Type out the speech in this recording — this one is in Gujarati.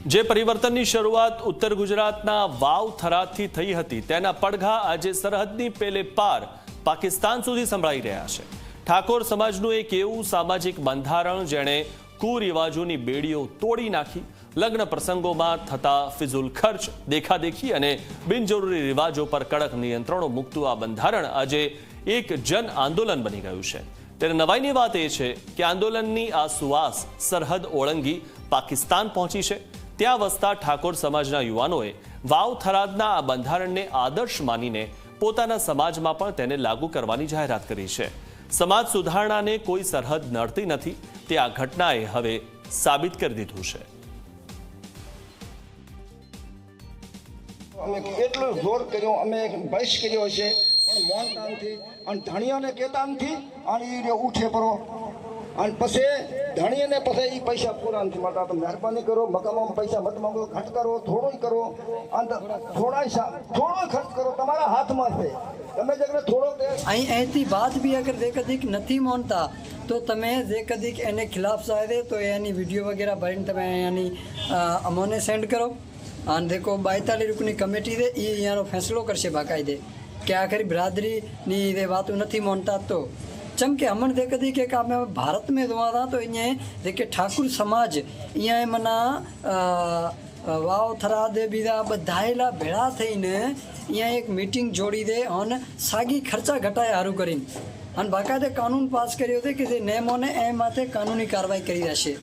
જે પરિવર્તનની શરૂઆત ઉત્તર ગુજરાતના વાવ થરાદથી થઈ હતી તેના પડઘા આજે સરહદની પેલે પાર પાકિસ્તાન સુધી સંભળાઈ રહ્યા છે। ઠાકોર સમાજનું એક એવું સામાજિક બંધારણ જેણે કુરિવાજોની બેડીઓ તોડી નાખી, લગ્ન પ્રસંગોમાં થતા ફિઝુલ ખર્ચ, દેખાદેખી અને બિનજરૂરી રિવાજો પર કડક નિયંત્રણો મૂકતું આ બંધારણ આજે એક જન આંદોલન બની ગયું છે। ત્યારે નવાઈની વાત એ છે કે આંદોલનની આ સુવાસ સરહદ ઓળંગી પાકિસ્તાન પહોંચી છે। ત્યાં વસતા ઠાકોર સમાજના યુવાનોએ વાવ થરાદના આ બંધારણને આદર્શ માનીને પોતાના સમાજમાં પણ તેને લાગુ કરવાની જાહેરાત કરી છે। સમાજ સુધારણાને કોઈ સરહદ નડતી નથી, તે આ ઘટનાએ હવે સાબિત કરી દીધું છે। અમે કેટલો જોર કર્યો, અમે બહિષ્ કર્યો છે, પણ મોનતા નથી અને ધણીઓને કહેતા નથી અને એ ઉઠે પરો અને પછી ધણીને પછી એ પૈસા પૂરા નથી મળતા। તો મહેરબાની કરો, મકાનમાં પૈસા મત માંગો, ઘટ કરો, થોડું કરો અને થોડો ખર્ચ કરો, તમારા હાથમાં છે। તમે જે થોડો અહીંથી બાદ બી અગર જે કદીક નથી માનતા તો તમે જે કદીક એને ખિલાફ જાય તો એની વિડીયો વગેરે ભરીને તમે અહીંયાની અમોને સેન્ડ કરો અને દેખો 42 રૂપિયાની કમિટી છે એ અહીંયાનો ફેસલો કરશે બાકાયદે કે આખરી બરાદરીની એ વાતો નથી માનતા। તો चमके हमन देख दी के आप भारत में दुआ था तो इन्हें देखे ठाकुर समाज यहाँ मना वाव थराद बीजा बधाएला भेड़ा थईने यहाँ एक मीटिंग जोड़ी दे और सागी खर्चा घटाए हारू करीने और बाकायदे कानून पास कर्यो थे कि नियमों ने ए माथे कानूनी कार्रवाई करी रहे।